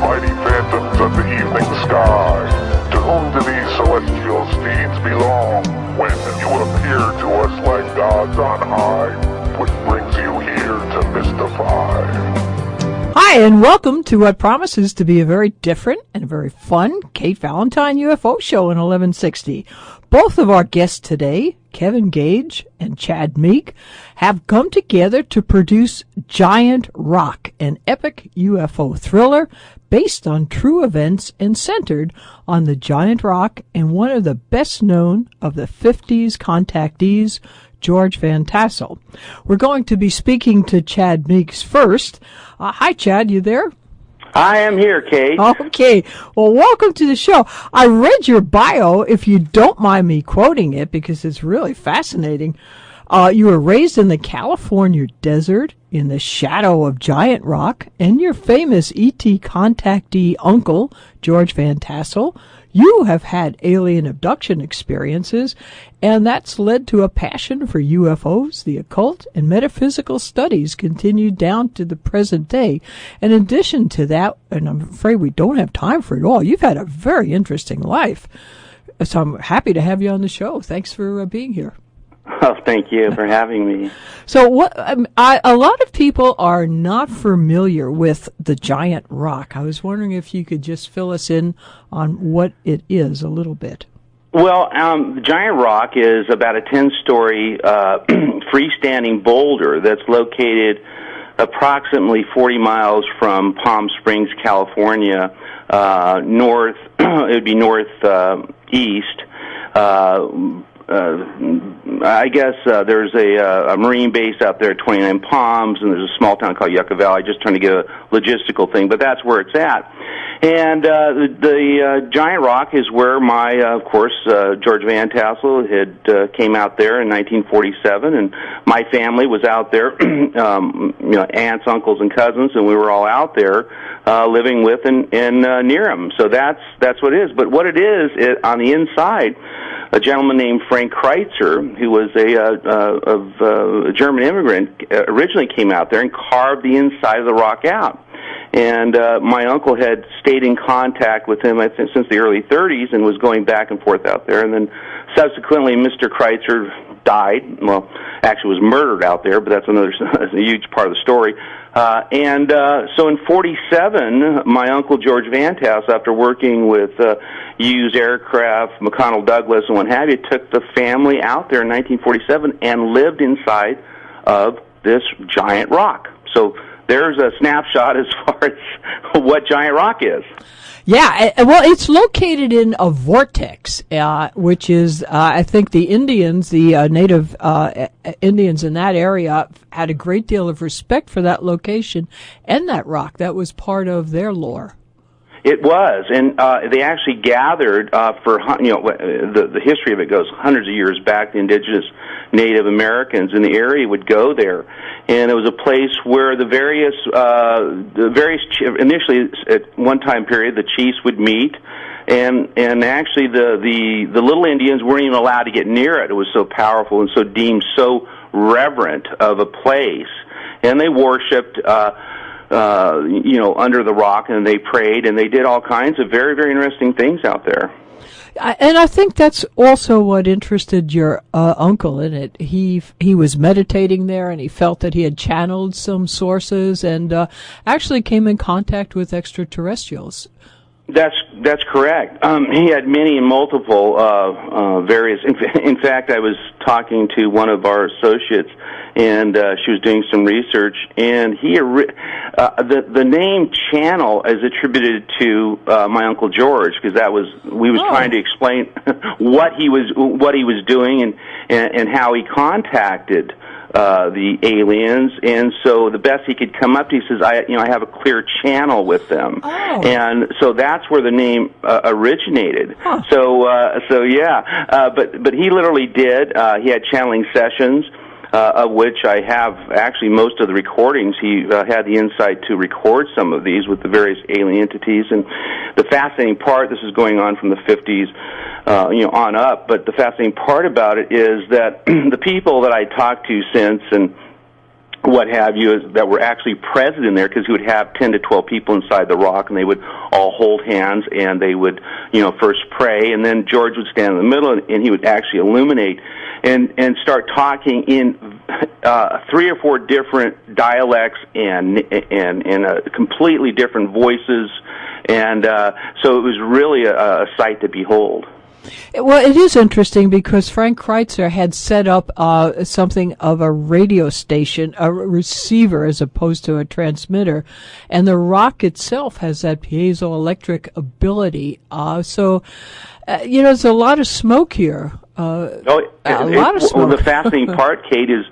mighty phantoms of the evening sky. To whom do these celestial steeds belong? When you appear to us like gods on high, what brings you here to mystify? Hi, and welcome to what promises to be a very different and very fun Valentine UFO show in 1160. Both of our guests today, Kevin Gage and Chad Meeks, have come together to produce Giant Rock, an epic UFO thriller based on true events and centered on the Giant Rock and one of the best known of the 50s contactees, George Van-Tassel. We're going to be speaking to Chad Meeks first. Hi, Chad, you there? I am here, Kate. Okay. Well, welcome to the show. I read your bio, if you don't mind me quoting it, because it's really fascinating. You were raised in the California desert in the shadow of Giant Rock, and your famous E.T. contactee uncle, George Van-Tassel. You have had alien abduction experiences, and that's led to a passion for UFOs, the occult, and metaphysical studies continued down to the present day. In addition to that, and I'm afraid we don't have time for it all, you've had a very interesting life. So I'm happy to have you on the show. Thanks for being here. Oh, thank you for having me. So a lot of people are not familiar with the Giant Rock. I was wondering if you could just fill us in on what it is a little bit. Well, the Giant Rock is about a 10-story freestanding boulder that's located approximately 40 miles from Palm Springs, California, north. It would be northeast. I guess there's a marine base out there at 29 Palms, and there's a small town called Yucca Valley, just trying to get a logistical thing, but that's where it's at. And the Giant Rock is where my, of course, George Van-Tassel had came out there in 1947, and my family was out there, aunts, uncles, and cousins, and we were all out there living with and near him. So that's what it is. But what it is on the inside, a gentleman named Frank Kreitzer, who was a German immigrant, originally came out there and carved the inside of the rock out. And my uncle had stayed in contact with him, I think, since the early 30s and was going back and forth out there. And then subsequently, Mr. Kreitzer died. Well, actually was murdered out there, but that's a huge part of the story. So in 47, my uncle George Van-Tassel, after working with used aircraft, McConnell Douglas, and what have you, took the family out there in 1947 and lived inside of this Giant Rock. So there's a snapshot as far as what Giant Rock is. Yeah, well, it's located in a vortex, which is, I think the Indians, the native Indians in that area, had a great deal of respect for that location and that rock. That was part of their lore. It was, and they actually gathered for, the history of it goes hundreds of years back. The indigenous Native Americans in the area would go there, and it was a place where the various initially at one time period the chiefs would meet, and actually the little Indians weren't even allowed to get near it. It was so powerful and so deemed so reverent of a place, and they worshipped. Under the rock, and they prayed, and they did all kinds of very, very interesting things out there. And I think that's also what interested your uncle in it. He was meditating there, and he felt that he had channeled some sources, and actually came in contact with extraterrestrials. That's correct. He had many and multiple various. In fact, I was talking to one of our associates, and she was doing some research, and the name channel is attributed to my uncle George, because we was trying to explain what he was doing and how he contacted the aliens, and so the best he could come up to, he says, I have a clear channel with them, and so that's where the name originated. Huh. So yeah, but he literally did. He had channeling sessions. Of which I have actually most of the recordings. He had the insight to record some of these with the various alien entities. And the fascinating part, this is going on from the 50s, on up, but the fascinating part about it is that the people that I talked to since, and what have you, that were actually present in there, because he would have 10 to 12 people inside the rock, and they would all hold hands, and they would, first pray, and then George would stand in the middle, and he would actually illuminate and start talking in 3 or 4 different dialects and completely different voices, and so it was really a sight to behold. Well, it is interesting because Frank Kreitzer had set up something of a radio station, a receiver as opposed to a transmitter, and the rock itself has that piezoelectric ability. So, there's a lot of smoke here. A lot of smoke. Well, the fascinating part, Kate, is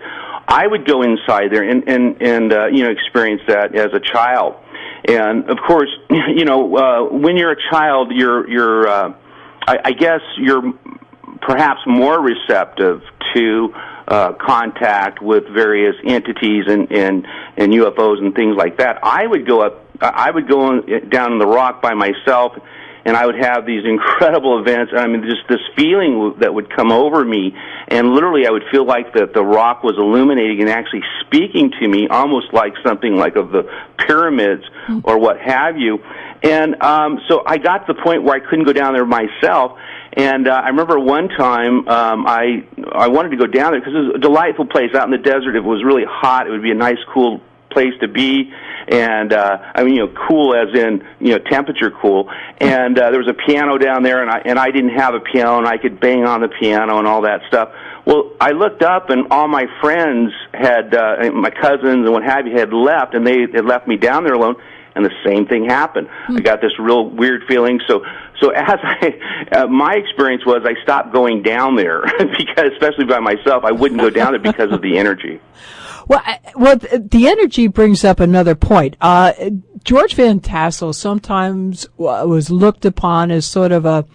I would go inside there and experience that as a child, and of course, when you're a child, I guess you're perhaps more receptive to contact with various entities and UFOs and things like that. I would go down in the rock by myself, and I would have these incredible events. I mean, just this feeling that would come over me, and literally I would feel like that the rock was illuminating and actually speaking to me, almost like something like of the pyramids or what have you. And so I got to the point where I couldn't go down there myself. And I remember one time I wanted to go down there because it was a delightful place out in the desert. If it was really hot, it would be a nice, cool place to be. And cool as in temperature cool. And there was a piano down there, and I didn't have a piano, and I could bang on the piano and all that stuff. Well, I looked up, and all my friends had, my cousins and what have you, had left, and they had left me down there alone. And the same thing happened. I got this real weird feeling. So as my experience was, I stopped going down there because, especially by myself, I wouldn't go down there because of the energy. Well, the energy brings up another point. George Van-Tassel sometimes was looked upon as sort of a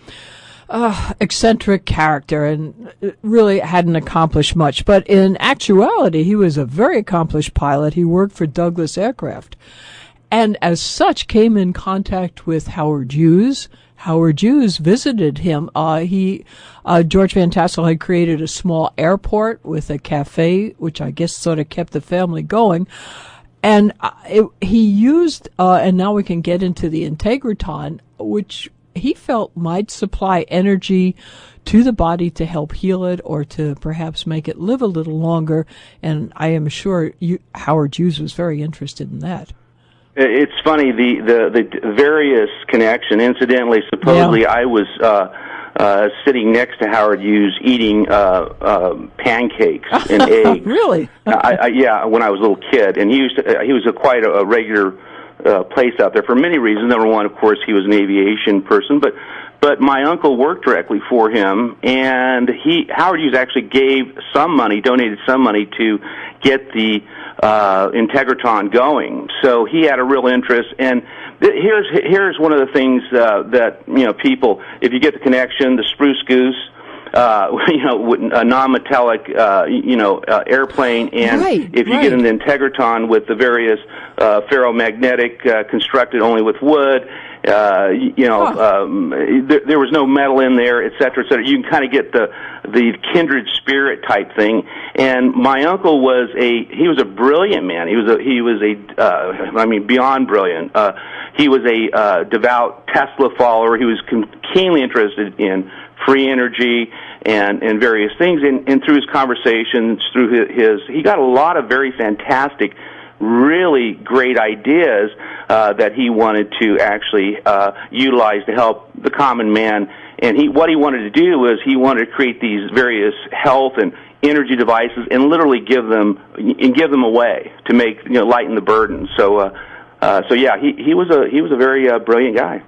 eccentric character and really hadn't accomplished much. But in actuality, he was a very accomplished pilot. He worked for Douglas Aircraft. And as such, came in contact with Howard Hughes. Howard Hughes visited him. George Van-Tassel had created a small airport with a cafe, which I guess sort of kept the family going. And he used, and now we can get into the Integratron, which he felt might supply energy to the body to help heal it or to perhaps make it live a little longer. And I am sure Howard Hughes was very interested in that. It's funny, the various connection. Incidentally, supposedly I was sitting next to Howard Hughes eating pancakes and eggs. Really? When I was a little kid, and he was quite a regular place out there for many reasons. Number one, of course, he was an aviation person, but my uncle worked directly for him, and Howard Hughes actually donated some money to get the Integratron going. So he had a real interest, and here's one of the things that people, if you get the connection, the Spruce Goose, a non-metallic airplane, and if you get an Integratron with the various ferromagnetic constructed only with wood. There was no metal in there, et cetera, et cetera. You can kind of get the kindred spirit type thing. And my uncle was a brilliant man. He was beyond brilliant. He was a devout Tesla follower. He was keenly interested in free energy and various things. And through his conversations, he got a lot of very fantastic, really great ideas that he wanted to actually utilize to help the common man. And what he wanted to do was he wanted to create these various health and energy devices and literally give them away to make lighten the burden. So he was a very brilliant guy.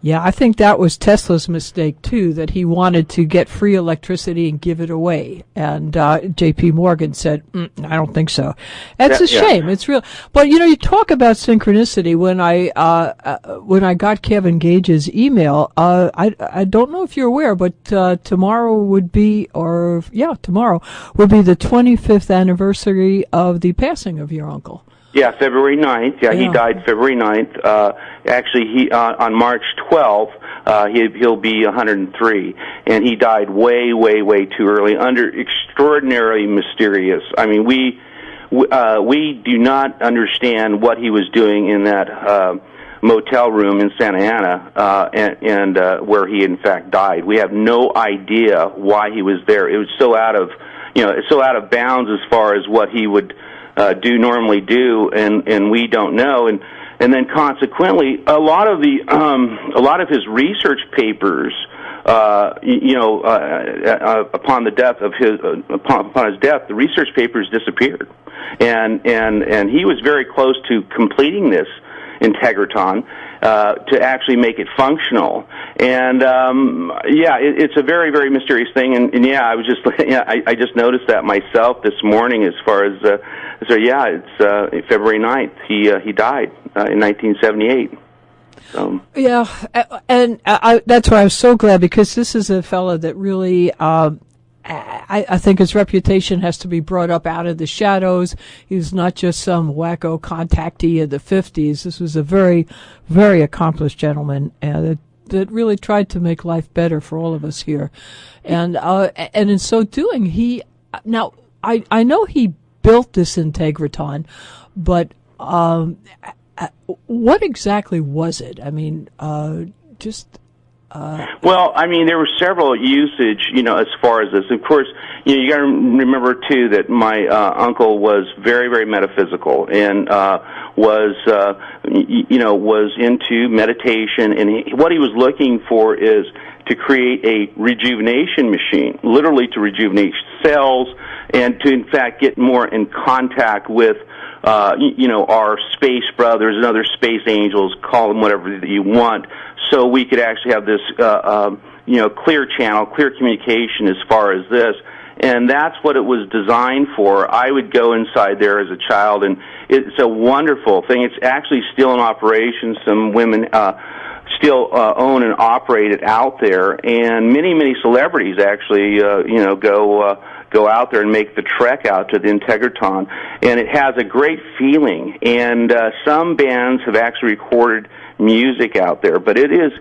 Yeah, I think that was Tesla's mistake, too, that he wanted to get free electricity and give it away. And J.P. Morgan said, I don't think so. That's a shame. It's real. But, you talk about synchronicity. When I got Kevin Gage's email, I don't know if you're aware, but tomorrow would be the 25th anniversary of the passing of your uncle. Yeah, February 9th. Yeah, he died February 9th. Actually, on March 12th, he'll be 103. And he died way, way, way too early under extraordinarily mysterious. I mean, we we do not understand what he was doing in that motel room in Santa Ana, and where he in fact died. We have no idea why he was there. It was so out of bounds as far as what he would normally do, and we don't know. And then consequently, a lot of his research papers, upon the death of upon his death, the research papers disappeared, and he was very close to completing this Integratron to actually make it functional. And it's a very, very mysterious thing. And I was just I just noticed that myself this morning. As far as it's February 9th. He died in 1978. Yeah, and that's why I was so glad, because this is a fellow that really, I think his reputation has to be brought up out of the shadows. He's not just some wacko contactee of the 50s. This was a very, very accomplished gentleman that really tried to make life better for all of us here. And in so doing, I know he built this Integratron, but what exactly was it? I mean, well, I mean, there were several usage, as far as this. Of course, you got to remember too that my uncle was very, very metaphysical, and was into meditation, and what he was looking for is to create a rejuvenation machine, literally to rejuvenate cells, and to in fact get more in contact with our space brothers and other space angels, call them whatever that you want, so we could actually have this, clear channel, clear communication as far as this. And that's what it was designed for. I would go inside there as a child, and it's a wonderful thing. It's actually still in operation. Some women still own and operate it out there, and many, many celebrities actually, go out there and make the trek out to the Integratron, and it has a great feeling. And some bands have actually recorded music out there, but it is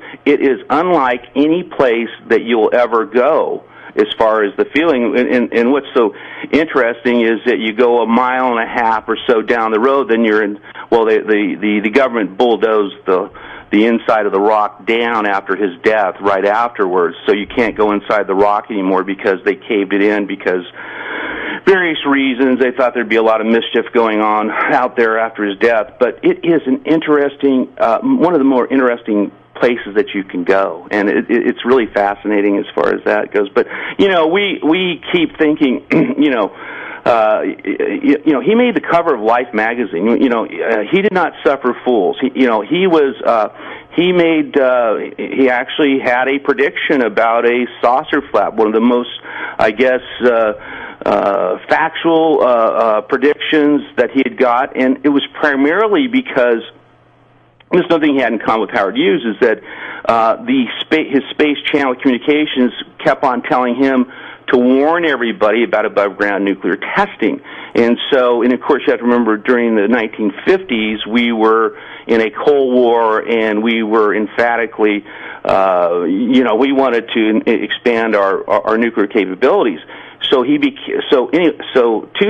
unlike any place that you'll ever go as far as the feeling. And what's so interesting is that you go a mile and a half or so down the road, then you're in. Well, the government bulldozed the inside of the rock down after his death, right afterwards, so you can't go inside the rock anymore because they caved it in because various reasons. They thought there'd be a lot of mischief going on out there after his death. But it is an interesting, one of the more interesting places that you can go, and it's really fascinating as far as that goes. But we keep thinking, he made the cover of Life magazine. He did not suffer fools. He actually had a prediction about a saucer flap, one of the most, I guess, factual predictions that he had got, and it was primarily because there's something he had in common with Howard Hughes, is that his space channel communications kept on telling him to warn everybody about above-ground nuclear testing. And of course, you have to remember, during the 1950s, we were in a Cold War, and we were emphatically, we wanted to expand our nuclear capabilities. So two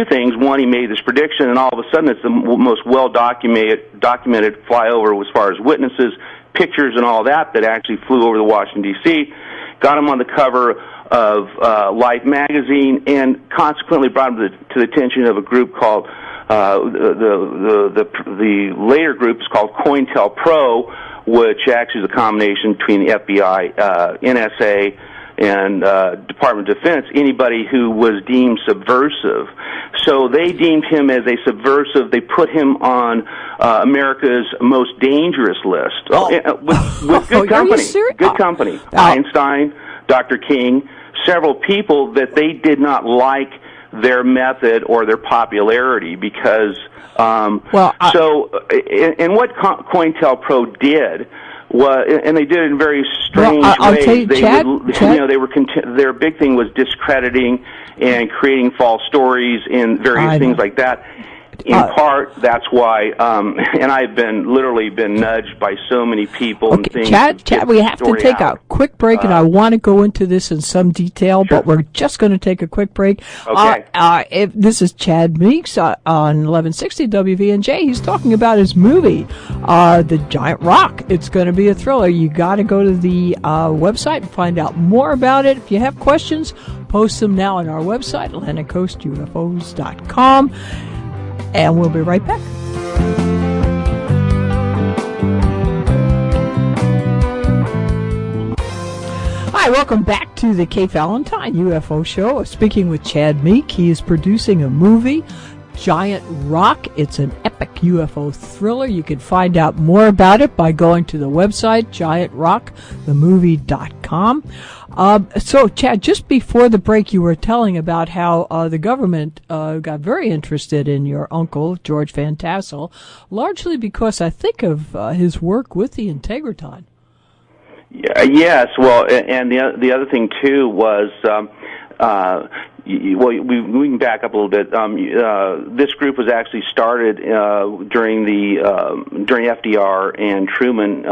things. One, he made this prediction, and all of a sudden, it's the most well-documented flyover as far as witnesses, pictures, and all that actually flew over to Washington, D.C., got him on the cover of Life magazine, and consequently brought him to the attention of a group called the later group is called COINTELPRO, which actually is a combination between the FBI, NSA, and Department of Defense, anybody who was deemed subversive. So they deemed him as a subversive. They put him on America's most dangerous list with good company. Good company. Einstein, Dr. King, several people that they did not like their method or their popularity because. And what COINTELPRO did. And they did it in very strange ways. Their big thing was discrediting and creating false stories and various things like that. In part, that's why, and I've literally been nudged by so many people and things. Chad, we have to take a quick break, and I want to go into this in some detail, sure. but we're just going to take a quick break. Okay. This is Chad Meeks on 1160 WVNJ. He's talking about his movie, The Giant Rock. It's going to be a thriller. You got to go to the website and find out more about it. If you have questions, post them now on our website, AtlanticCoastUFOs.com. And we'll be right back. Hi, welcome back to the Kate Valentine UFO Show. Speaking with Chad Meek. He is producing a movie, Giant Rock. It's an epic UFO thriller. You can find out more about it by going to the website, giantrockthemovie.com. So, Chad, just before the break, you were telling about how the government got very interested in your uncle, George Van-Tassel, largely because I think of his work with the Integratron. Yes, well, and the other thing, too, was... we can back up a little bit. This group was actually started during FDR and Truman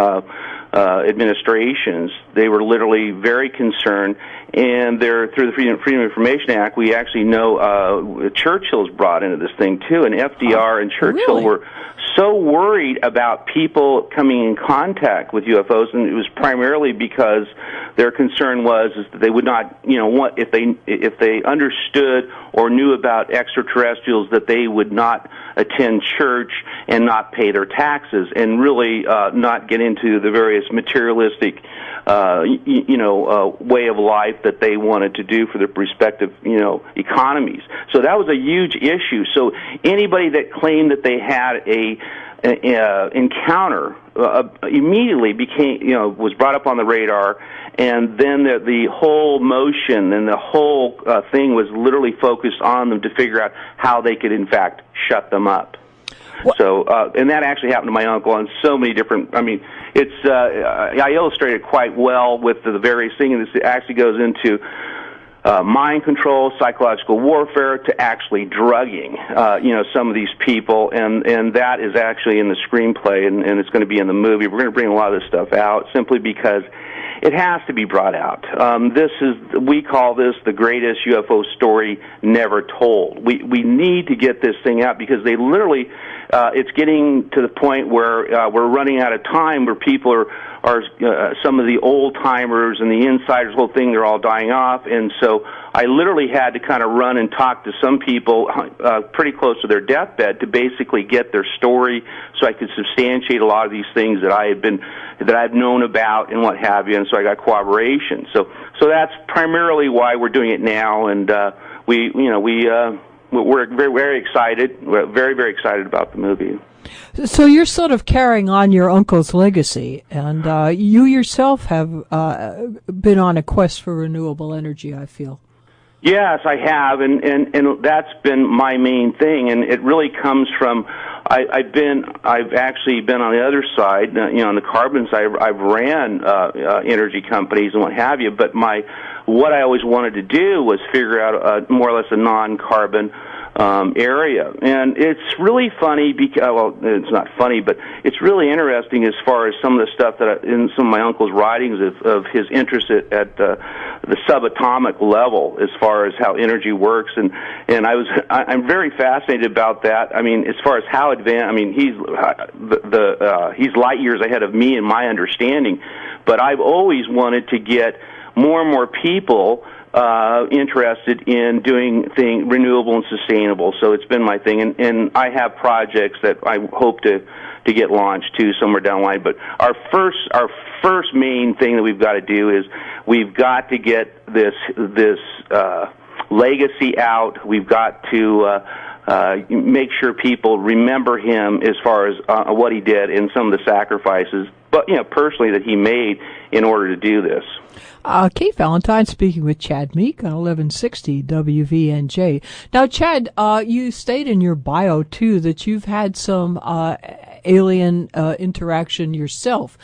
administrations. They were literally very concerned, and through the Freedom of Information Act, we actually know Churchill's brought into this thing too. And FDR and Churchill were so worried about people coming in contact with UFOs, and it was primarily because their concern was that they would not, if they understood or knew about extraterrestrials, that they would not attend church and not pay their taxes, and really not get into the various materialistic, way of life that they wanted to do for their respective, economies. So that was a huge issue. So anybody that claimed that they had a encounter immediately was brought up on the radar, and then the whole motion and the whole thing was literally focused on them to figure out how they could in fact shut them up. What? So, and that actually happened to my uncle on so many different. I mean, I illustrate it quite well with the various things. And this actually goes into mind control, psychological warfare, to actually drugging, some of these people, and that is actually in the screenplay, and it's going to be in the movie. We're going to bring a lot of this stuff out simply because it has to be brought out. We call this the greatest UFO story never told. We need to get this thing out because they literally, it's getting to the point where we're running out of time, where people are some of the old timers and the insiders, whole thing, they're all dying off, and so I literally had to kind of run and talk to some people pretty close to their deathbed to basically get their story, so I could substantiate a lot of these things that I've known about and what have you, and so I got corroboration. So that's primarily why we're doing it now, and we're very, very excited. We're very, very excited about the movie. So you're sort of carrying on your uncle's legacy, and you yourself have been on a quest for renewable energy, I feel. Yes, I have, and that's been my main thing, and it really comes from I've actually been on the other side, on the carbon side. I've ran energy companies and what have you, but what I always wanted to do was figure out more or less a non-carbon area, and it's really funny because, well, it's not funny, but it's really interesting as far as some of the stuff that in some of my uncle's writings of his interest at the subatomic level as far as how energy works, and I'm very fascinated about that. I mean, as far as how advanced, I mean, he's light years ahead of me in my understanding, but I've always wanted to get more and more people interested in doing things renewable and sustainable. So it's been my thing, and I have projects that I hope to get launched too somewhere down the line. But our first main thing that we've got to do is we've got to get this legacy out. We've got to make sure people remember him as far as what he did and some of the sacrifices, but personally that he made in order to do this. Kate Valentine speaking with Chad Meek on 1160 WVNJ. Now, Chad, you state in your bio, too, that you've had some alien interaction yourself.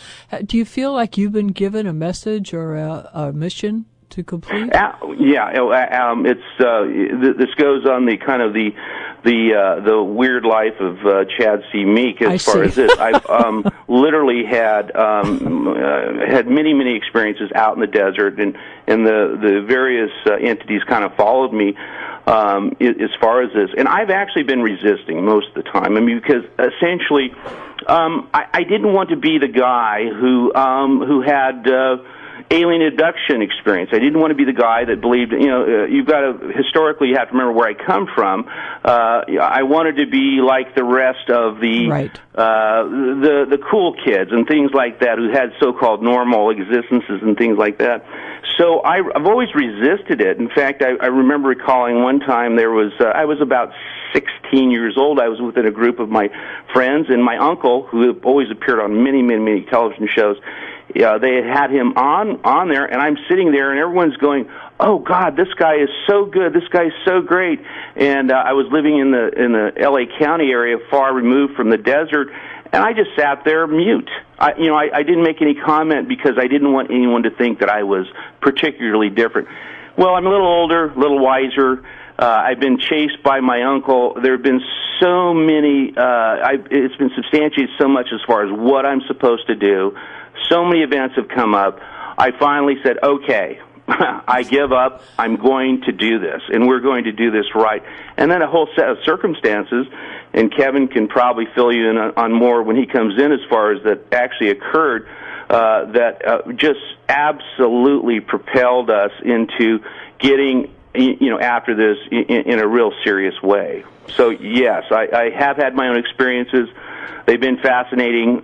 Do you feel like you've been given a message or a mission to complete? This goes on the kind of the weird life of Chad C. Meek as far as this. I've literally had many experiences out in the desert, and the various entities kind of followed me as far as this. And I've actually been resisting most of the time. I mean, because essentially, I didn't want to be the guy who had alien abduction experience. I didn't want to be the guy that believed, you've got to, historically, you have to remember where I come from. I wanted to be like the rest of the cool kids and things like that who had so-called normal existences and things like that. So I've always resisted it. In fact, I remember recalling one time I was about 16 years old. I was within a group of my friends, and my uncle, who always appeared on many television shows, they had him on there, and I'm sitting there, and everyone's going, "Oh God, this guy is so good. This guy is so great." And I was living in the L.A. County area, far removed from the desert, and I just sat there mute. I didn't make any comment because I didn't want anyone to think that I was particularly different. Well, I'm a little older, a little wiser. I've been chased by my uncle. There have been so many. It's been substantiated so much as far as what I'm supposed to do. So many events have come up. I finally said, okay, I give up. I'm going to do this, and we're going to do this right. And then a whole set of circumstances, and Kevin can probably fill you in on more when he comes in as far as that actually occurred, that just absolutely propelled us into getting after this in a real serious way. So, yes, I have had my own experiences. They've been fascinating.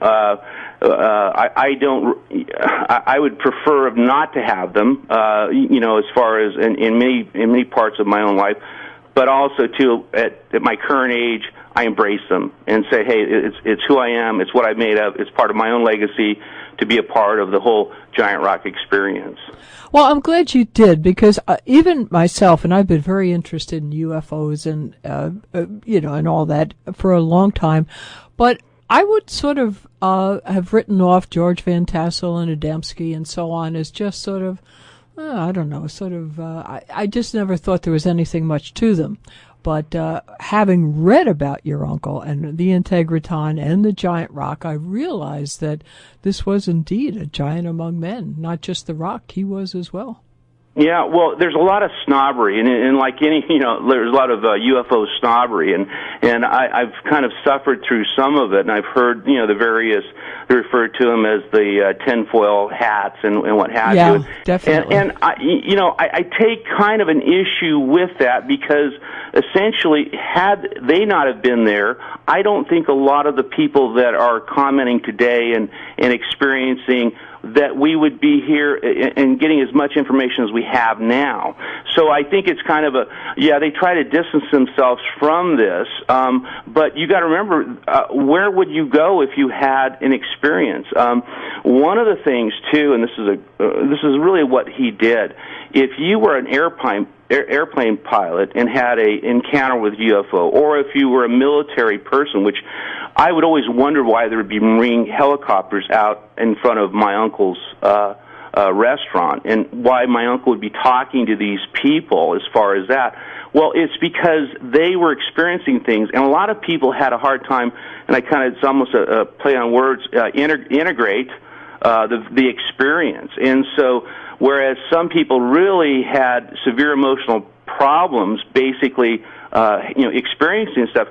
I would prefer not to have them, as far as in many parts of my own life, but also too at my current age, I embrace them and say, hey, it's who I am, it's what I've made of, it's part of my own legacy to be a part of the whole Giant Rock experience. Well, I'm glad you did, because even myself, and I've been very interested in UFOs and and all that for a long time, but I would sort of have written off George Van-Tassel and Adamski and so on as just sort of, I don't know, I just never thought there was anything much to them. But having read about your uncle and the Integratron and the Giant Rock, I realized that this was indeed a giant among men, not just the rock, he was as well. Yeah, well, there's a lot of snobbery, and like any, there's a lot of UFO snobbery, and I've kind of suffered through some of it, and I've heard, the various, they refer to them as the tinfoil hats and what have you. Yeah, definitely. And I take kind of an issue with that, because essentially, had they not have been there, I don't think a lot of the people that are commenting today and experiencing that we would be here and getting as much information as we have now. So I think it's kind of they try to distance themselves from this, but you got to remember, where would you go if you had an experience? One of the things too, and this is really what he did. If you were an airplane pilot and had a encounter with UFO, or if you were a military person, which I would always wonder why there would be Marine helicopters out in front of my uncle's restaurant, and why my uncle would be talking to these people as far as that. Well, it's because they were experiencing things, and a lot of people had a hard time, and it's almost a play on words, integrate the experience. And so, whereas some people really had severe emotional problems, basically, experiencing stuff,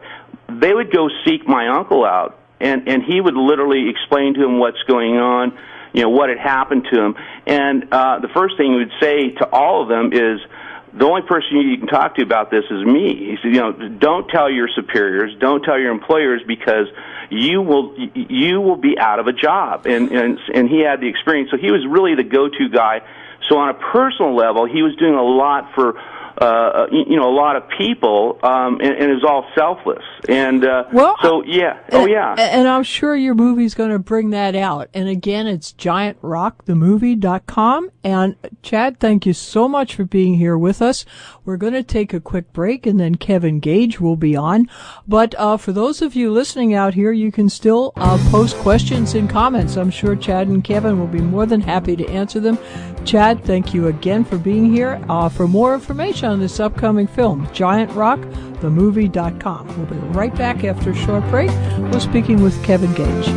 they would go seek my uncle out, and he would literally explain to him what's going on, what had happened to him. And the first thing he would say to all of them is, the only person you can talk to about this is me. He said, don't tell your superiors, don't tell your employers, because you will be out of a job. And he had the experience, so he was really the go-to guy. So on a personal level, he was doing a lot for a lot of people, and it was all selfless. And and I'm sure your movie's going to bring that out. And again, it's GiantRockTheMovie.com. And Chad, thank you so much for being here with us. We're going to take a quick break, and then Kevin Gage will be on. But for those of you listening out here, you can still post questions and comments. I'm sure Chad and Kevin will be more than happy to answer them. Chad, thank you again for being here. For more information on this upcoming film, GiantRockTheMovie.com. We'll be right back after a short break. We're speaking with Kevin Gage.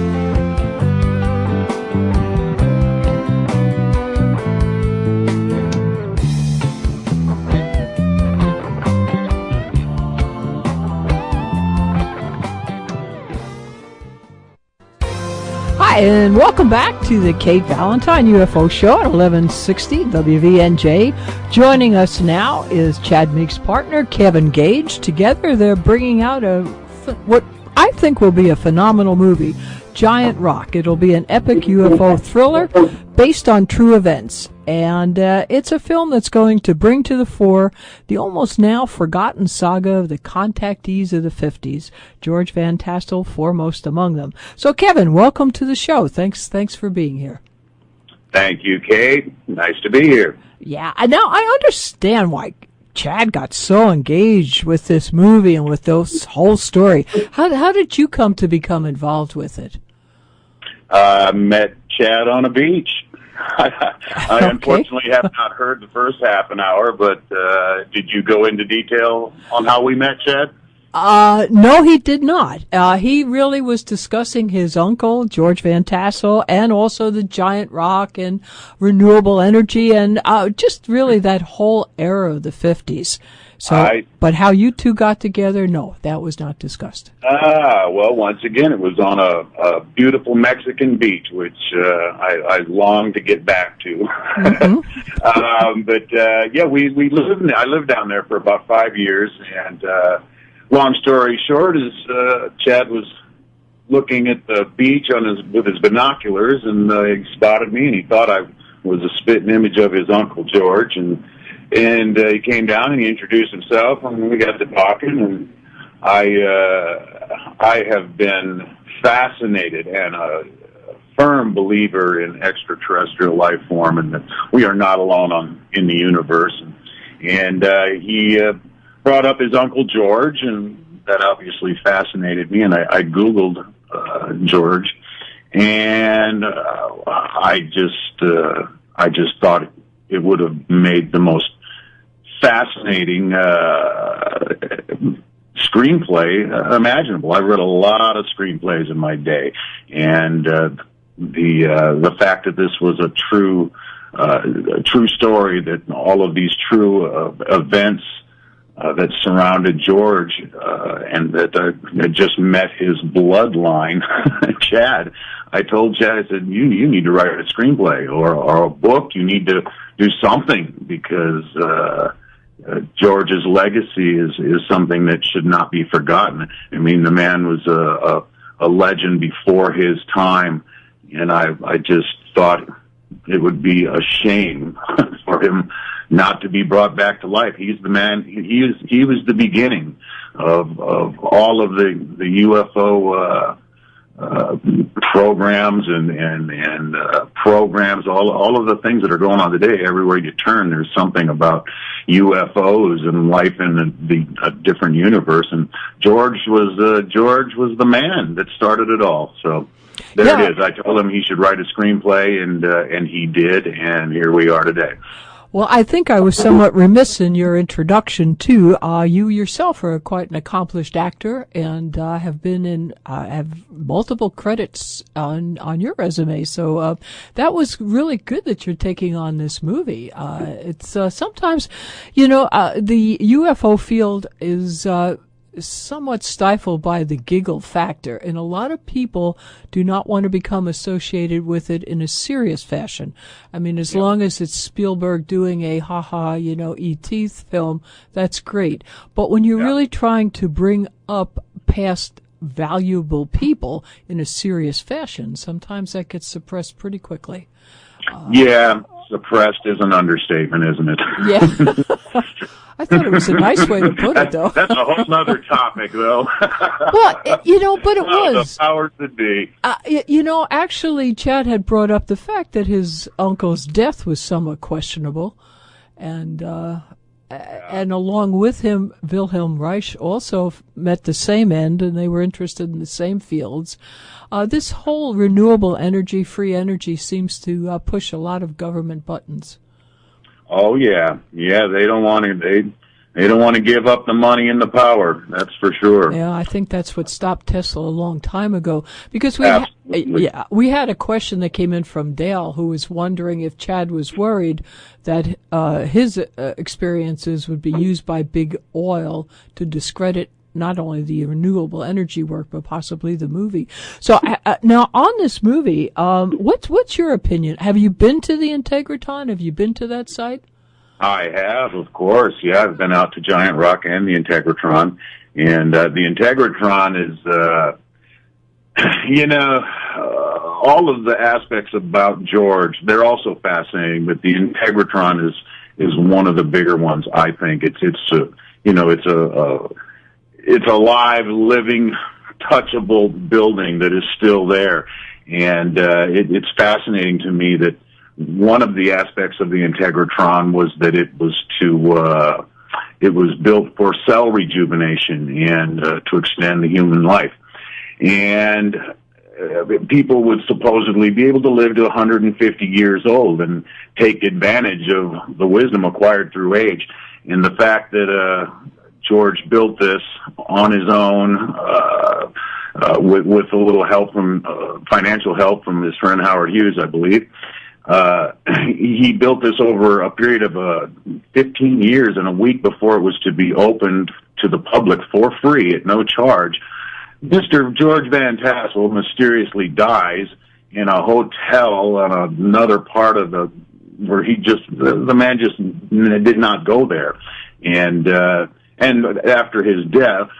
Hi, and welcome back to the Kate Valentine UFO Show at 1160 WVNJ. Joining us now is Chad Meeks' partner, Kevin Gage. Together, they're bringing out what I think will be a phenomenal movie, Giant Rock. It'll be an epic UFO thriller based on true events. And it's a film that's going to bring to the fore the almost now forgotten saga of the contactees of the 50s, George Van-Tassel foremost among them. So, Kevin, welcome to the show. Thanks for being here. Thank you, Kate. Nice to be here. Yeah, now I understand why Chad got so engaged with this movie and with this whole story. How did you come to become involved with it? I met Chad on a beach. I unfortunately have not heard the first half an hour, but did you go into detail on how we met, Chad? No, he did not. He really was discussing his uncle, George Van-Tassel, and also the giant rock and renewable energy and just really that whole era of the 50s. So, but how you two got together, no, that was not discussed. Well, once again, it was on a beautiful Mexican beach, which I long to get back to. Mm-hmm. Yeah, I lived down there for about 5 years, and long story short is Chad was looking at the beach with his binoculars, and he spotted me, and he thought I was a spitting image of his Uncle George, and he came down and he introduced himself, and we got to talking, and I have been fascinated and a firm believer in extraterrestrial life form, and that we are not alone in the universe. And he brought up his Uncle George, and that obviously fascinated me, and I Googled George, and I just thought it would have made the most fascinating screenplay imaginable. I read a lot of screenplays in my day, and the fact that this was a true story, that all of these true events that surrounded George, and that had just met his bloodline, Chad. I told Chad, I said, you need to write a screenplay or a book. You need to do something, because George's legacy is something that should not be forgotten. I mean, the man was a legend before his time, and I just thought it would be a shame for him not to be brought back to life. He's the man. He was the beginning of all of the UFO programs and programs, all of the things that are going on today. Everywhere you turn, there's something about UFOs and life in a different universe. And George was the man that started it all. So there it is. I told him he should write a screenplay, and he did. And here we are today. Well, I think I was somewhat remiss in your introduction too. You yourself are quite an accomplished actor, and have multiple credits on your resume. So that was really good that you're taking on this movie. It's sometimes, the UFO field is somewhat stifled by the giggle factor, and a lot of people do not want to become associated with it in a serious fashion. I mean, as long as it's Spielberg doing a E.T. film, that's great. But when you're really trying to bring up past valuable people in a serious fashion, sometimes that gets suppressed pretty quickly. Suppressed is an understatement, isn't it? Yeah. I thought it was a nice way to put it, though. That's a whole other topic, though. Well, but it was. The powers that be. Actually, Chad had brought up the fact that his uncle's death was somewhat questionable. And and along with him, Wilhelm Reich also met the same end, and they were interested in the same fields. This whole renewable energy, free energy, seems to push a lot of government buttons. Oh yeah, they don't want to. They don't want to give up the money and the power. That's for sure. Yeah, I think that's what stopped Tesla a long time ago. Because we had a question that came in from Dale, who was wondering if Chad was worried that his experiences would be used by big oil to discredit not only the renewable energy work, but possibly the movie. So now on this movie, what's your opinion? Have you been to the Integratron? Have you been to that site? I have, of course. Yeah, I've been out to Giant Rock and the Integratron. And the Integratron is, all of the aspects about George, they're also fascinating, but the Integratron is one of the bigger ones, I think. It's a live, living, touchable building that is still there. And it's fascinating to me that one of the aspects of the Integratron was that it was built for cell rejuvenation and to extend the human life. And people would supposedly be able to live to 150 years old and take advantage of the wisdom acquired through age. And the fact that George built this on his own, with a little help from financial help from his friend Howard Hughes, I believe. He built this over a period of 15 years and a week before it was to be opened to the public for free at no charge. Mr. George Van-Tassel mysteriously dies in a hotel on another part of where the man just did not go there. And after his death,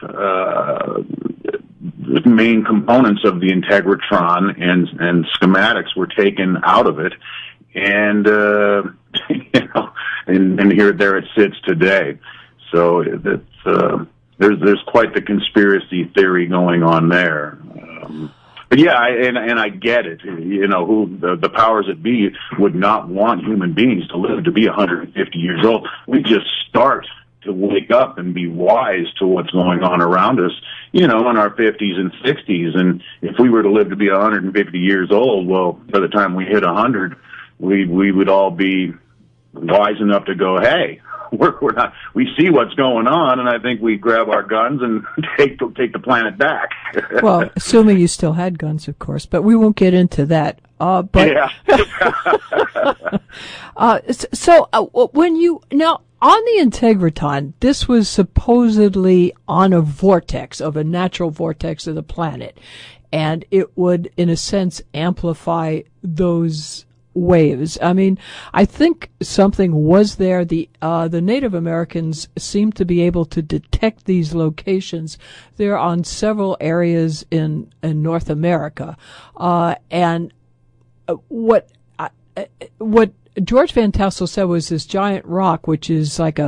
the main components of the Integratron and schematics were taken out of it, and and there it sits today. So there's quite the conspiracy theory going on there. But yeah, I get it. Who the powers that be would not want human beings to live to be 150 years old. We just start to wake up and be wise to what's going on around us, in our 50s and 60s. And if we were to live to be 150 years old, well, by the time we hit 100, we would all be wise enough to go, hey, we see what's going on, and I think we grab our guns and take the planet back. Well, assuming you still had guns, of course, but we won't get into that. Yeah. When you now on the Integratron, this was supposedly on a vortex of a natural vortex of the planet, and it would, in a sense, amplify those waves. I mean, I think something was there. The Native Americans seem to be able to detect these locations. They're on several areas in North America, and what George Van-Tassel said was this giant rock, which is like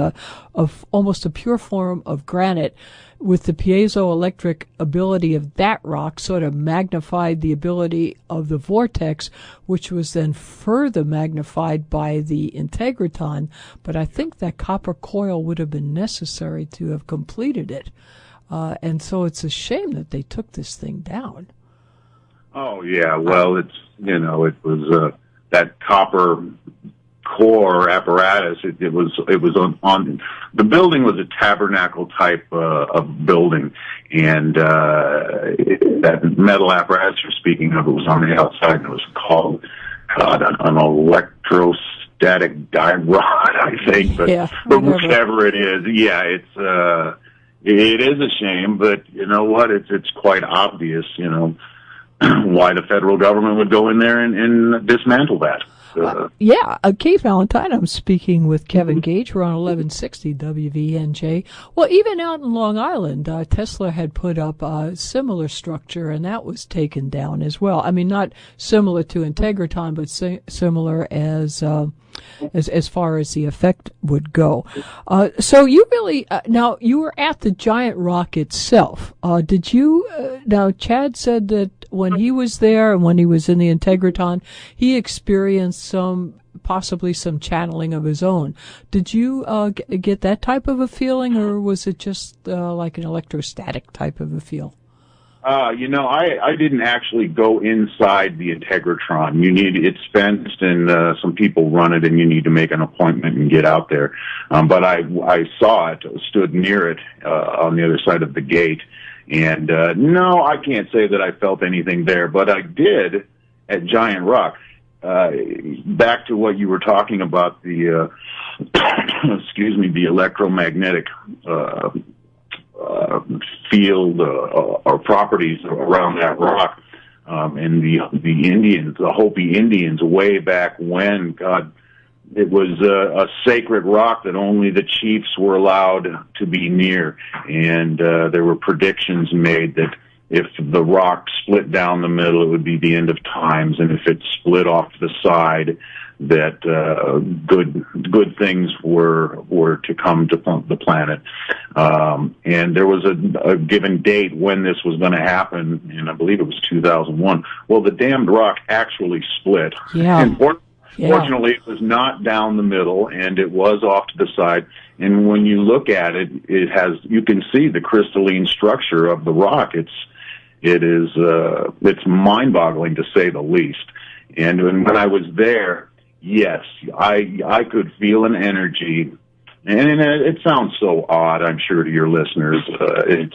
almost a pure form of granite, with the piezoelectric ability of that rock sort of magnified the ability of the vortex, which was then further magnified by the Integratron. But I think that copper coil would have been necessary to have completed it. And so it's a shame that they took this thing down. Oh, yeah. Well, it was that copper core apparatus. It was on the building was a tabernacle type of building, and that metal apparatus you're speaking of, it was on the outside, and it was called an electrostatic die rod, I think. But, yeah, but whichever it is, yeah, it is a shame. But you know what? It's quite obvious, why the federal government would go in there and dismantle that. Keith Valentine, I'm speaking with Kevin Gage. We're on 1160 WVNJ. Well, even out in Long Island, Tesla had put up a similar structure, and that was taken down as well. I mean, not similar to Integratron, but similar as far as the effect would go. So you really, now you were at the giant rock itself. Did you, now Chad said that when he was there and when he was in the Integratron, he experienced some possibly some channeling of his own. Did you get that type of a feeling, or was it just like an electrostatic type of a feel? I didn't actually go inside the Integratron. It's fenced, and some people run it, and you need to make an appointment and get out there. But I saw it, stood near it on the other side of the gate, and no, I can't say that I felt anything there, but I did at Giant Rock. Back to what you were talking about, the the electromagnetic field or properties around that rock, and the Indians, the Hopi Indians, way back when, God, it was a sacred rock that only the chiefs were allowed to be near, and there were predictions made that if the rock split down the middle, it would be the end of times, and if it split off to the side, that good things were to come to the planet. And there was a given date when this was going to happen, and I believe it was 2001. Well, the damned rock actually split. Yeah. And fortunately, it was not down the middle, and it was off to the side. And when you look at it, you can see the crystalline structure of the rock. It's mind-boggling, to say the least. And when I was there, yes, I could feel an energy, and it sounds so odd, I'm sure, to your listeners.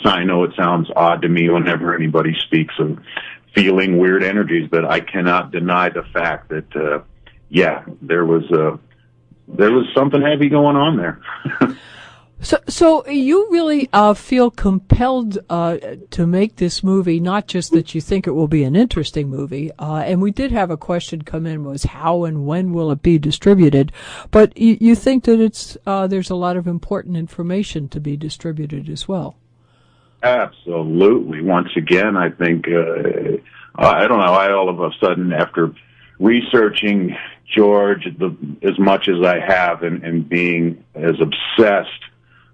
I know it sounds odd to me whenever anybody speaks of feeling weird energies, but I cannot deny the fact that, there was something heavy going on there. So you really feel compelled to make this movie, not just that you think it will be an interesting movie, and we did have a question come in, was how and when will it be distributed, but you think that there's a lot of important information to be distributed as well. Absolutely. Once again, I think, I don't know, I all of a sudden, after researching George as much as I have and being as obsessed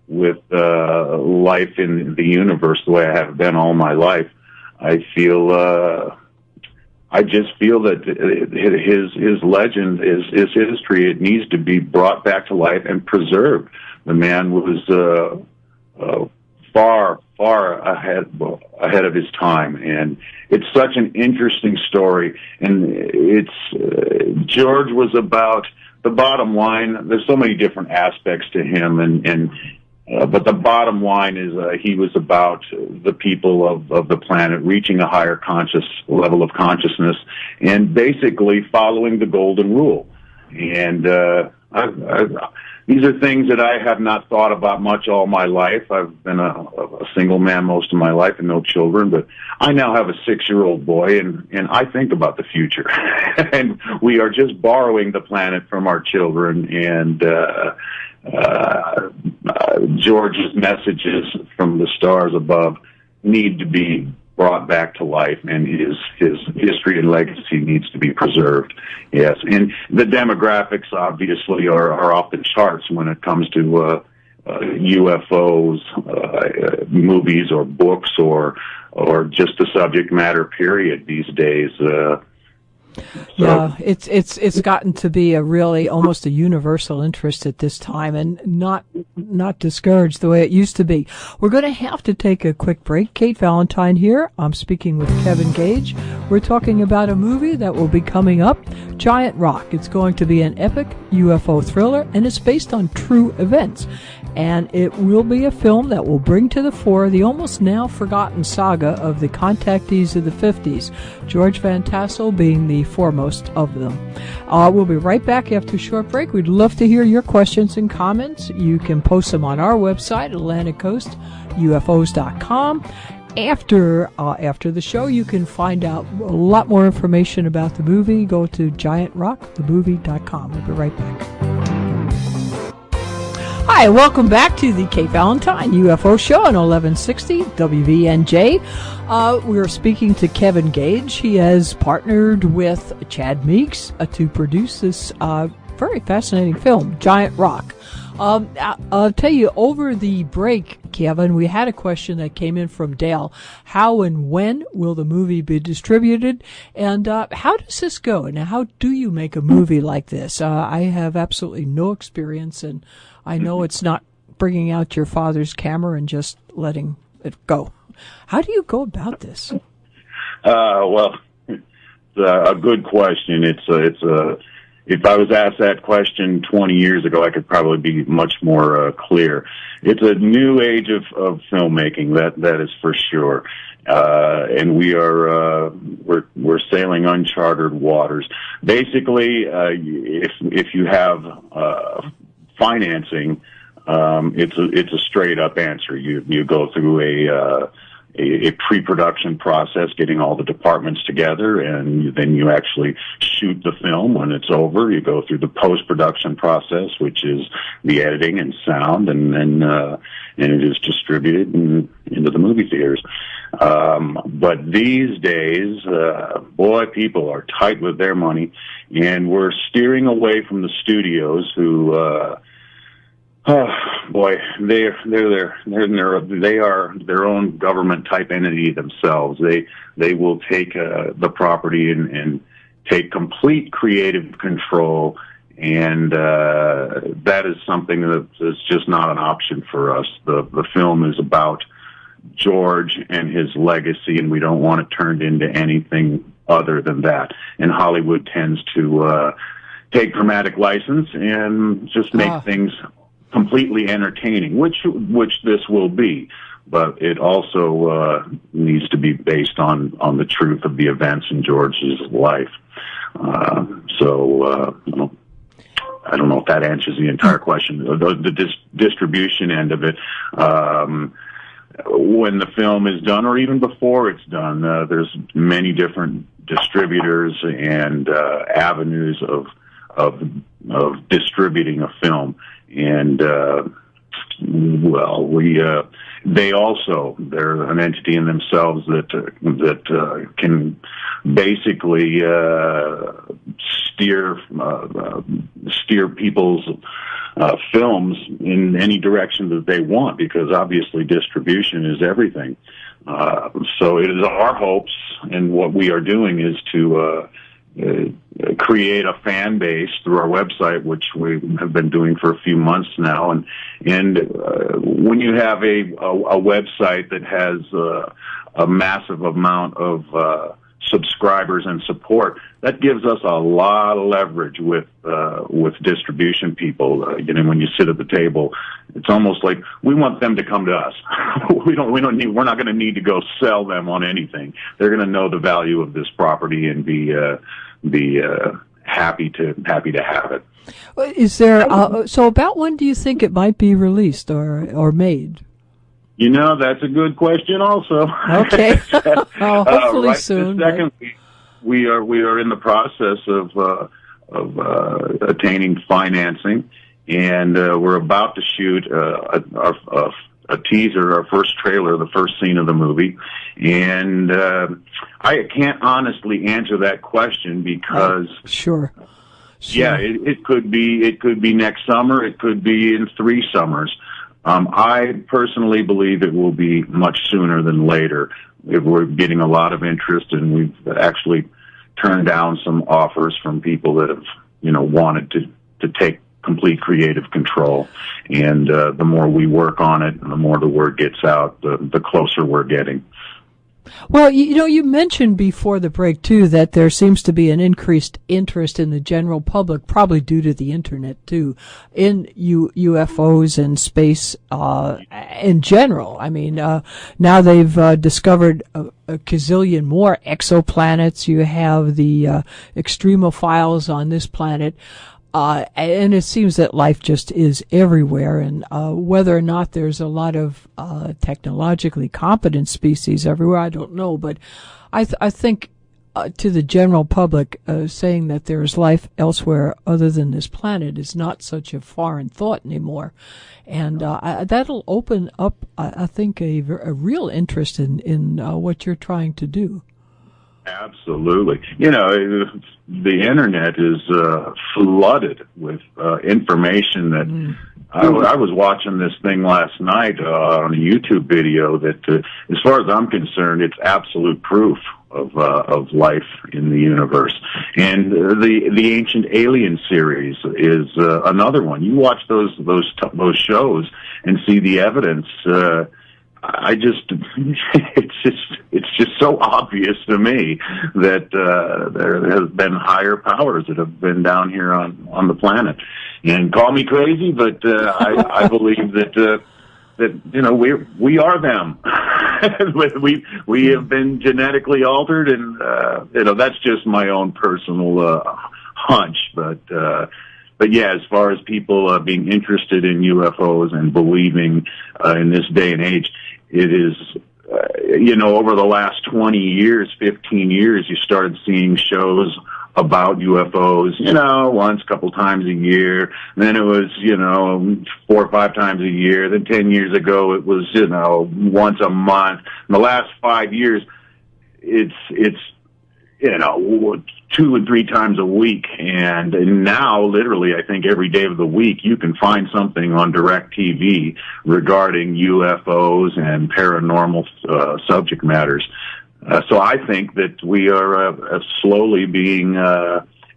with life in the universe the way I have been all my life, I just feel that his legend, his history, it needs to be brought back to life and preserved. The man was far ahead of his time, and it's such an interesting story. And George was about, the bottom line, there's so many different aspects to him, but the bottom line is he was about the people of the planet reaching a higher level of consciousness and basically following the golden rule. And these are things that I have not thought about much all my life. I've been a single man most of my life and no children, but I now have a 6-year-old boy, and I think about the future. And we are just borrowing the planet from our children, and George's messages from the stars above need to be brought back to life, and his history and legacy needs to be preserved. Yes, and the demographics obviously are off the charts when it comes to UFOs, movies or books, or just the subject matter. Period. These days. Yeah, it's gotten to be a really almost a universal interest at this time, and not discouraged the way it used to be. We're going to have to take a quick break. Kate Valentine here. I'm speaking with Kevin Gage. We're talking about a movie that will be coming up, Giant Rock. It's going to be an epic UFO thriller, and it's based on true events. And it will be a film that will bring to the fore the almost now forgotten saga of the contactees of the 50s, George Van-Tassel being the foremost of them. We'll be right back after a short break. We'd love to hear your questions and comments. You can post them on our website, AtlanticCoastUFOs.com. After the show, you can find out a lot more information about the movie. Go to GiantRockTheMovie.com. We'll be right back. Hi, welcome back to the Kate Valentine UFO Show on 1160 WVNJ. We're speaking to Kevin Gage. He has partnered with Chad Meeks to produce this very fascinating film, Giant Rock. I'll tell you, over the break, Kevin, we had a question that came in from Dale. How and when will the movie be distributed? And how does this go? And how do you make a movie like this? I have absolutely no experience, and I know it's not bringing out your father's camera and just letting it go. How do you go about this? Well, it's a good question. If I was asked that question 20 years ago, I could probably be much more clear. It's a new age of filmmaking, that is for sure. And we're sailing uncharted waters. Basically, if you have financing, it's a straight up answer. You go through a pre-production process, getting all the departments together, and then you actually shoot the film. When it's over, you go through the post-production process, which is the editing and sound, and then it is distributed into the movie theaters. But these days, people are tight with their money, and we're steering away from the studios who they are their own government type entity themselves. They will take the property and take complete creative control, and that is something that is just not an option for us. The film is about George and his legacy, and we don't want it turned into anything other than that. And Hollywood tends to take dramatic license and just make things completely entertaining, which this will be, but it also needs to be based on the truth of the events in George's life. I don't know if that answers the entire question. The distribution end of it, when the film is done, or even before it's done, there's many different distributors and avenues of distributing a film. And they're an entity in themselves that can basically steer people's films in any direction that they want, because obviously distribution is everything. So it is our hopes, and what we are doing is to create a fan base through our website, which we have been doing for a few months now. And when you have a website that has a massive amount of subscribers and support, that gives us a lot of leverage with distribution people. When you sit at the table, it's almost like we want them to come to us. We're not going to need to go sell them on anything. They're going to know the value of this property and be happy to have it. Is there so about when do you think it might be released or made? That's a good question also. Okay. Hopefully soon. Second, we are in the process of attaining financing, and we're about to shoot a teaser, our first trailer, the first scene of the movie. And I can't honestly answer that question because sure. Yeah, it could be next summer, it could be in 3 summers. I personally believe it will be much sooner than later. We're getting a lot of interest, and we've actually turned down some offers from people that have, wanted to take complete creative control. And the more we work on it, and the more the word gets out, the closer we're getting. Well, you mentioned before the break, too, that there seems to be an increased interest in the general public, probably due to the Internet, too, in UFOs and space in general. I mean, now they've discovered a gazillion more exoplanets. You have the extremophiles on this planet. And it seems that life just is everywhere, and whether or not there's a lot of technologically competent species everywhere, I don't know. But I think to the general public, saying that there is life elsewhere other than this planet is not such a foreign thought anymore. And that'll open up, I think, a real interest in what you're trying to do. Absolutely. The internet is flooded with information that I was watching this thing last night on a YouTube video that, as far as I'm concerned, it's absolute proof of life in the universe. And the Ancient Alien series is another one. You watch those shows and see the evidence. It's just so obvious to me that there has been higher powers that have been down here on the planet. And call me crazy, but I believe that we are them. we have been genetically altered, and that's just my own personal hunch. But yeah, as far as people being interested in UFOs and believing in this day and age, it is, over the last 20 years, 15 years, you started seeing shows about UFOs, once, couple times a year. And then it was, 4 or 5 times a year. Then 10 years ago, it was, once a month. In the last 5 years, it's 2 and 3 times a week. And now, literally, I think every day of the week, you can find something on direct TV regarding UFOs and paranormal subject matters. So I think that we are slowly being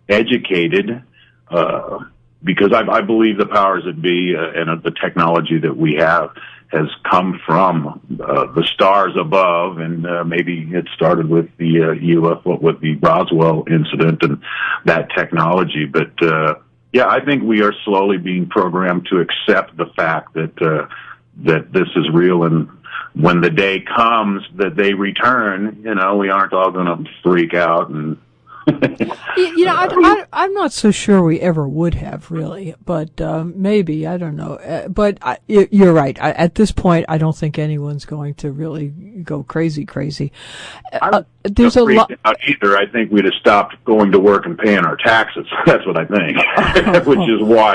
educated because I believe the powers that be and the technology that we have has come from the stars above, and maybe it started with the UFO, with the Roswell incident and that technology. But yeah, I think we are slowly being programmed to accept the fact that this is real, and when the day comes that they return, we aren't all going to freak out. And I'm not so sure we ever would have, really, but maybe, I don't know. But you're right. At this point, I don't think anyone's going to really go crazy. There's a lot out either. I think we'd have stopped going to work and paying our taxes. That's what I think, which is why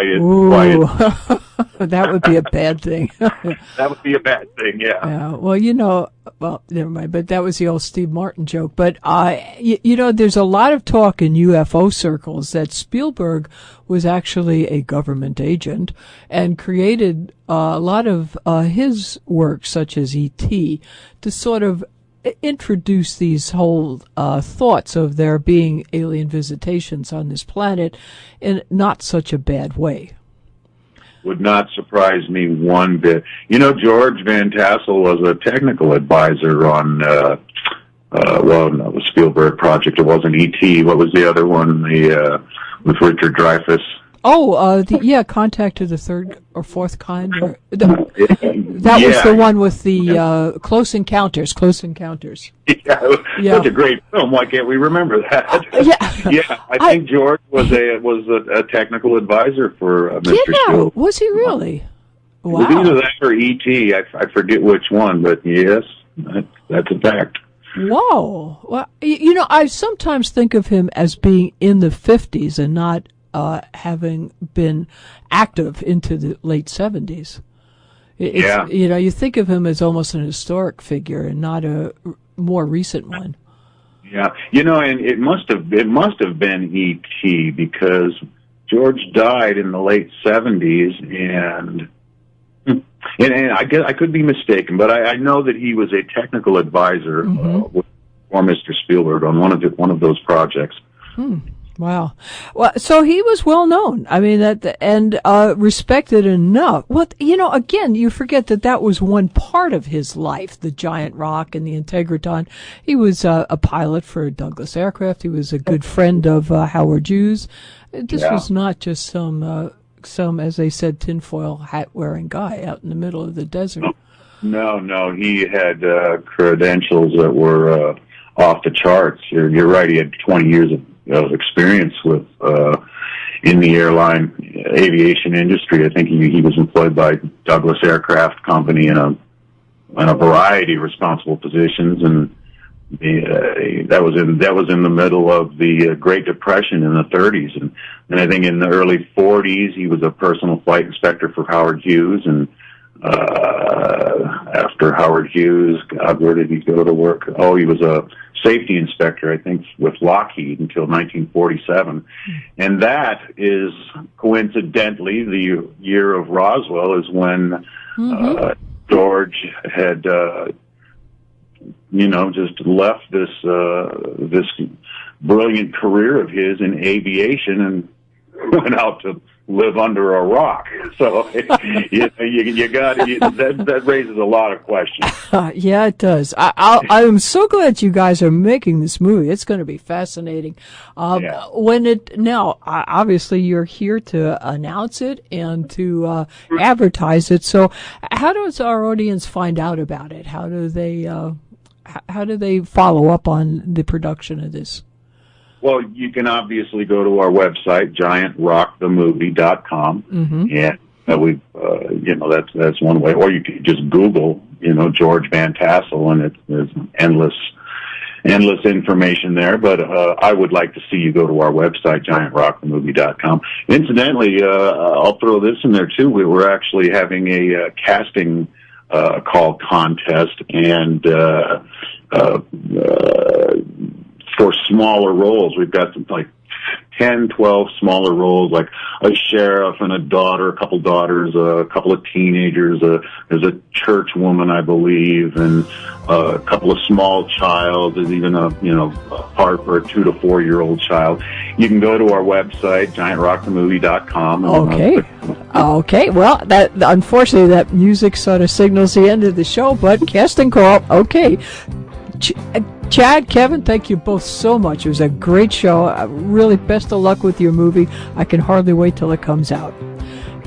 that would be a bad thing. That would be a bad thing, yeah. Well, never mind. But that was the old Steve Martin joke. But, there's a lot of talk in UFO circles that Spielberg was actually a government agent and created a lot of his work, such as E.T., to sort of introduce these whole thoughts of there being alien visitations on this planet in not such a bad way. Would not surprise me one bit. George Van-Tassel was a technical advisor on, the Spielberg project. It wasn't E.T. What was the other one? With Richard Dreyfuss. Contact of the Third or Fourth Kind. That was the one with the Close Encounters. Yeah, such a great film. Why can't we remember that? I think George was a technical advisor for Mr. Spielberg. Was he really? Wow. It was either that or E.T. I forget which one, but yes, that's a fact. Whoa. Well, I sometimes think of him as being in the 50s and not having been active into the late 70s. You think of him as almost an historic figure and not a more recent one. Yeah, and it must have been E.T. because George died in the late 70s, and I guess I could be mistaken, but I know that he was a technical advisor for Mr. Spielberg on one of those projects. Wow. Well, so he was well known. I mean, and respected enough. Well, again, you forget that was one part of his life, the giant rock and the Integratron. He was a pilot for Douglas Aircraft. He was a good friend of Howard Hughes. This was not just some, as they said, tinfoil hat-wearing guy out in the middle of the desert. No, he had credentials that were off the charts. You're right. He had 20 years of experience with in the airline aviation industry. I think he was employed by Douglas Aircraft Company in a variety of responsible positions, and that was in the middle of the Great Depression in the 30s, and I think in the early 40s he was a personal flight inspector for Howard Hughes, and after Howard Hughes. God, where did he go to work? Oh, he was a safety inspector, I think, with Lockheed until 1947. And that is coincidentally the year of Roswell, is when George had, just left this brilliant career of his in aviation and went out to live under a rock. So that raises a lot of questions. Yeah, it does. I'm so glad you guys are making this movie. It's going to be fascinating. Obviously you're here to announce it and to advertise it. So how does our audience find out about it? How do they follow up on the production of this? Well, you can obviously go to our website, giantrockthemovie.com, and that's one way. Or you can just Google, George Van-Tassel, and there's endless information there. But I would like to see you go to our website, giantrockthemovie.com. Incidentally, I'll throw this in there too. We were actually having a casting call contest, and for smaller roles. We've got like 10, 12 smaller roles, like a sheriff and a daughter, a couple daughters, a couple of teenagers, there's a church woman, I believe, and a couple of small child. There's even a part for a 2 to 4 year old child. You can go to our website, giantrockthemovie.com. Okay. Well, that unfortunately that music sort of signals the end of the show, but casting call. Okay. Chad, Kevin, thank you both so much. It was a great show. Really, best of luck with your movie. I can hardly wait till it comes out.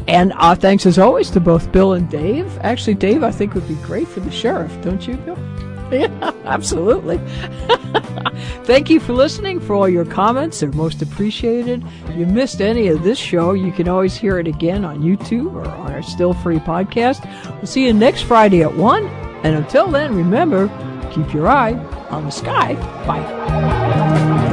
And thanks as always to both Bill and Dave. Actually, Dave, I think would be great for the sheriff, don't you, Bill? Yeah, absolutely. Thank you for listening, for all your comments. They're most appreciated. If you missed any of this show, you can always hear it again on YouTube or on our Still Free podcast. We'll see you next Friday at 1. And until then, remember, keep your eye on the sky. Bye.